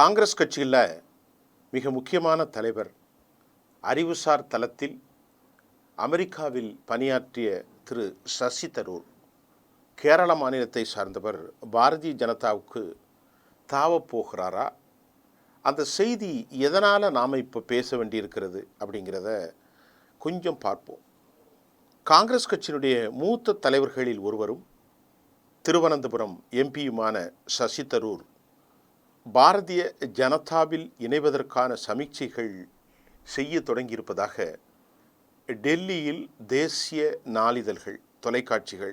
காங்கிரஸ் கட்சியில் மிக முக்கியமான தலைவர், அறிவுசார் தளத்தில் அமெரிக்காவில் பணியாற்றிய திரு சசி தரூர் கேரள மாநிலத்தை சார்ந்தவர் பாரதிய ஜனதாவுக்கு தாவப்போகிறாரா? அந்த செய்தி எதனால் நாம் இப்போ பேச வேண்டியிருக்கிறது அப்படிங்கிறத கொஞ்சம் பார்ப்போம். காங்கிரஸ் கட்சியினுடைய மூத்த தலைவர்களில் ஒருவரும் திருவனந்தபுரம் எம்பியுமான சசி தரூர் பாரதிய ஜனதாவில் இணைவதற்கான சமீட்சைகள் செய்ய தொடங்கியிருப்பதாக டெல்லியில் தேசிய நாளிதழ்கள், தொலைக்காட்சிகள்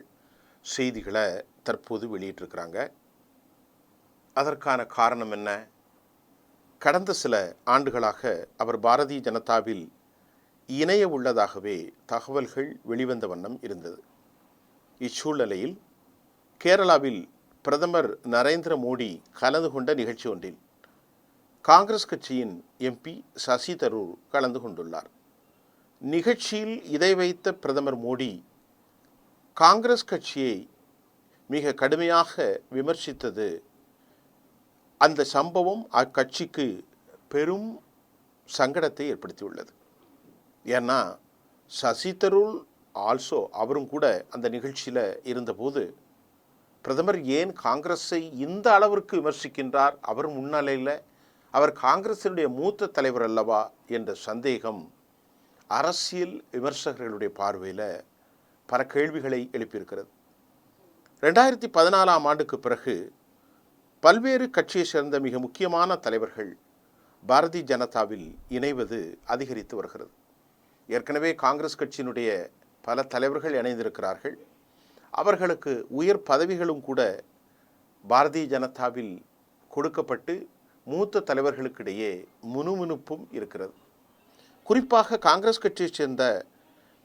செய்திகளை தற்போது வெளியிட்டிருக்கிறாங்க. அதற்கான காரணம் என்ன? கடந்த சில ஆண்டுகளாக அவர் பாரதிய ஜனதாவில் இணைய உள்ளதாகவே தகவல்கள் வெளிவந்த வண்ணம் இருந்தது. இச்சூழ்நிலையில் கேரளாவில் பிரதமர் நரேந்திர மோடி கலந்து கொண்ட நிகழ்ச்சி ஒன்றில் காங்கிரஸ் கட்சியின் எம்பி சசி தரூர் கலந்து கொண்டுள்ளார். நிகழ்ச்சியில் இதை வைத்த பிரதமர் மோடி காங்கிரஸ் கட்சியை மிக கடுமையாக விமர்சித்தது, அந்த சம்பவம் அக்கட்சிக்கு பெரும் சங்கடத்தை ஏற்படுத்தியுள்ளது. ஏன்னா சசி தரூர் அவரும் கூட அந்த நிகழ்ச்சியில் இருந்தபோது பிரதமர் ஏன் காங்கிரஸை இந்த அளவிற்கு விமர்சிக்கின்றார்? அவர் முன்னிலையில் அவர் காங்கிரசினுடைய மூத்த தலைவர் அல்லவா என்ற சந்தேகம் அரசியல் விமர்சகர்களுடைய பார்வையில் பல கேள்விகளை எழுப்பியிருக்கிறது. 2014 ஆண்டுக்கு பிறகு பல்வேறு கட்சியை சேர்ந்த மிக முக்கியமான தலைவர்கள் பாரதிய ஜனதாவில் இணைவது அதிகரித்து வருகிறது. ஏற்கனவே காங்கிரஸ் கட்சியினுடைய பல தலைவர்கள் இணைந்திருக்கிறார்கள். அவர்களுக்கு உயர் பதவிகளும் கூட பாரதிய ஜனதாவில் கொடுக்கப்பட்டு மூத்த தலைவர்களுக்கிடையே முணுமுணுப்பும் இருக்கிறது. குறிப்பாக காங்கிரஸ் கட்சியைச் சேர்ந்த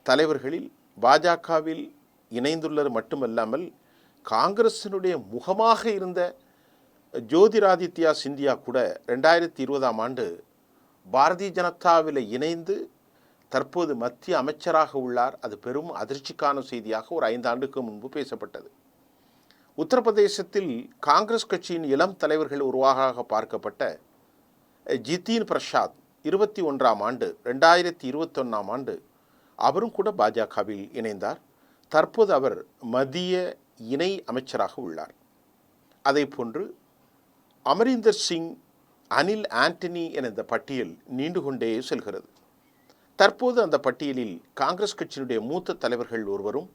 தலைவர்களில் பாஜகவில் இணைந்துள்ளது மட்டுமல்லாமல் காங்கிரசினுடைய முகமாக இருந்த ஜோதிராதித்யா சிந்தியா கூட 2020 ஆண்டு பாரதிய ஜனதாவில் இணைந்து தற்போது மத்திய அமைச்சராக உள்ளார். அது பெரும் அதிர்ச்சிக்கான செய்தியாக ஒரு 5 ஆண்டுக்கு முன்பு பேசப்பட்டது. உத்தரப்பிரதேசத்தில் காங்கிரஸ் கட்சியின் இளம் தலைவர்கள் உருவாக பார்க்கப்பட்ட ஜிதின் பிரசாத் 2021 ஆண்டு 2021 ஆண்டு அவரும் கூட பாஜகவில் இணைந்தார். தற்போது அவர் மத்திய இணை அமைச்சராக உள்ளார். அதே போன்று அமரீந்தர் சிங், அனில் ஆண்டனி என இந்த பட்டியல் நீண்டு கொண்டே செல்கிறது. தற்போது அந்த பட்டியலில் காங்கிரஸ் கட்சியினுடைய மூத்த தலைவர்கள் ஒருவரும்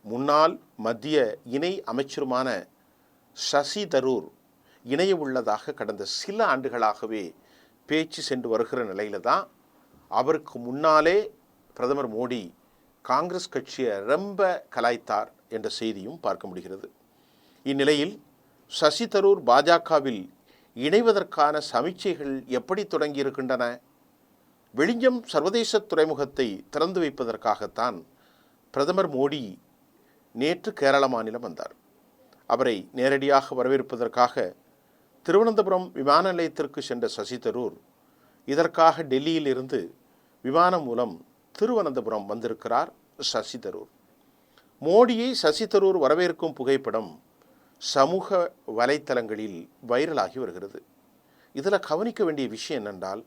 முன்னாள் மத்திய இணை அமைச்சருமான சசி தரூர் இணைய உள்ளதாக கடந்த சில ஆண்டுகளாகவே பேச்சு சென்று வருகிற நிலையில தான் அவருக்கு முன்னாலே பிரதமர் மோடி காங்கிரஸ் கட்சியை ரொம்ப கலாய்த்தார் என்ற செய்தியும் பார்க்க முடிகிறது. இந்நிலையில் சசி தரூர் பாஜகவில் இணைவதற்கான சமீட்சைகள் எப்படி தொடங்கி இருக்கின்றன? விழிஞ்சம் சர்வதேச துறைமுகத்தை திறந்து வைப்பதற்காகத்தான் பிரதமர் மோடி நேற்று கேரள மாநிலம் வந்தார். அவரை நேரடியாக வரவேற்பதற்காக திருவனந்தபுரம் விமான நிலையத்திற்கு சென்ற சசி தரூர் இதற்காக டெல்லியில் இருந்து விமானம் மூலம் திருவனந்தபுரம் வந்திருக்கிறார். சசி தரூர் மோடியை சசி தரூர் வரவேற்கும் புகைப்படம் சமூக வலைத்தளங்களில் வைரலாகி வருகிறது. இதில் கவனிக்க வேண்டிய விஷயம் என்னென்றால்,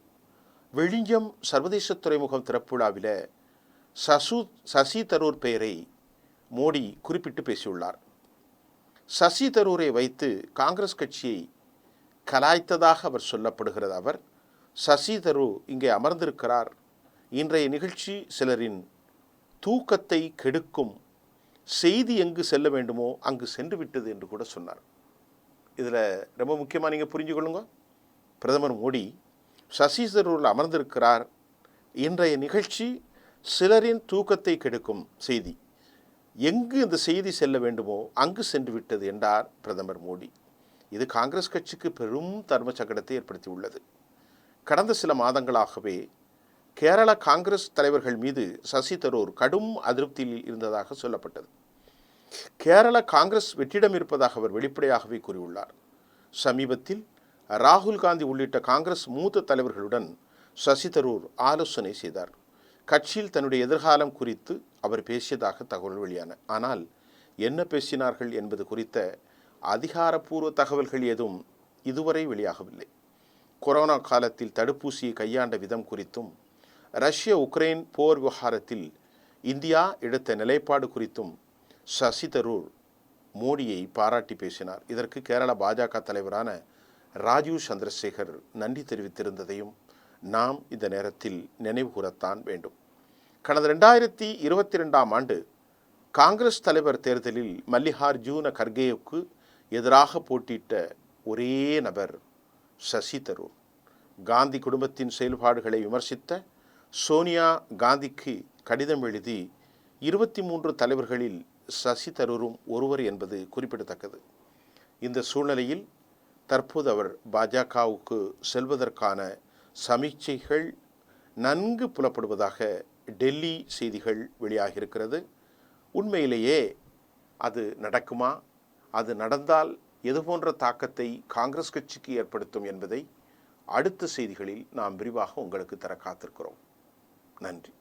விழிஞ்சம் சர்வதேச துறைமுகம் திறப்பு விழாவில் சசி தரூர் பெயரை மோடி குறிப்பிட்டு பேசியுள்ளார். சசி தரூரை வைத்து காங்கிரஸ் கட்சியை கலாய்த்ததாக அவர் சொல்லப்படுகிறது. அவர் சசி தரூர் இங்கே அமர்ந்திருக்கிறார், இன்றைய நிகழ்ச்சி சிலரின் தூக்கத்தை கெடுக்கும், செய்தி எங்கு செல்ல வேண்டுமோ அங்கு சென்று விட்டது என்று கூட சொன்னார். இதில் ரொம்ப முக்கியமாக நீங்கள் புரிஞ்சுக்கொள்ளுங்க, பிரதமர் மோடி சசி தரூரில் அமர்ந்திருக்கிறார், இன்றைய நிகழ்ச்சி சிலரின் தூக்கத்தை கெடுக்கும் செய்தி, எங்கு இந்த செய்தி செல்ல வேண்டுமோ அங்கு சென்று விட்டது என்றார் பிரதமர் மோடி. இது காங்கிரஸ் கட்சிக்கு பெரும் தர்ம சங்கடத்தை ஏற்படுத்தியுள்ளது. கடந்த சில மாதங்களாகவே கேரள காங்கிரஸ் தலைவர்கள் மீது சசி தரூர் கடும் அதிருப்தியில் இருந்ததாக சொல்லப்பட்டது. கேரள காங்கிரஸ் வெற்றிடம் இருப்பதாக அவர் வெளிப்படையாகவே கூறியுள்ளார். சமீபத்தில் ராகுல் காந்தி உள்ளிட்ட காங்கிரஸ் மூத்த தலைவர்களுடன் சசி தரூர் ஆலோசனை செய்தார். கட்சியில் தன்னுடைய எதிர்காலம் குறித்து அவர் பேசியதாக தகவல் வெளியான, ஆனால் என்ன பேசினார்கள் என்பது குறித்த அதிகாரப்பூர்வ தகவல்கள் எதுவும் இதுவரை வெளியாகவில்லை. கொரோனா காலத்தில் தடுப்பூசியை கையாண்ட விதம் குறித்தும், ரஷ்ய உக்ரைன் போர் விவகாரத்தில் இந்தியா எடுத்த நிலைப்பாடு குறித்தும் சசி தரூர் மோடியை பாராட்டி பேசினார். இதற்கு கேரள பாஜக தலைவரான ராஜீவ் சந்திரசேகர் நன்றி தெரிவித்திருந்ததையும் நாம் இந்த நேரத்தில் நினைவு கூறத்தான் வேண்டும். கடந்த 2022ஆம் ஆண்டு காங்கிரஸ் தலைவர் தேர்தலில் மல்லிகார்ஜுன கர்கேவுக்கு எதிராக போட்டியிட்ட ஒரே நபர் சசி தரூர். காந்தி குடும்பத்தின் செயல்பாடுகளை விமர்சித்த சோனியா காந்திக்கு கடிதம் எழுதி 23 தலைவர்களில் சசி தரூரும் ஒருவர் என்பது குறிப்பிடத்தக்கது. இந்த சூழ்நிலையில் தற்போது அவர் பாஜகவுக்கு செல்வதற்கான சமீட்சைகள் நன்கு புலப்படுவதாக டெல்லி செய்திகள் வெளியாகியிருக்கிறது. உண்மையிலேயே அது நடக்குமா? அது நடந்தால் எதுபோன்ற தாக்கத்தை காங்கிரஸ் கட்சிக்கு ஏற்படுத்தும் என்பதை அடுத்த செய்திகளில் நாம் விரிவாக உங்களுக்கு தர காத்திருக்கிறோம். நன்றி.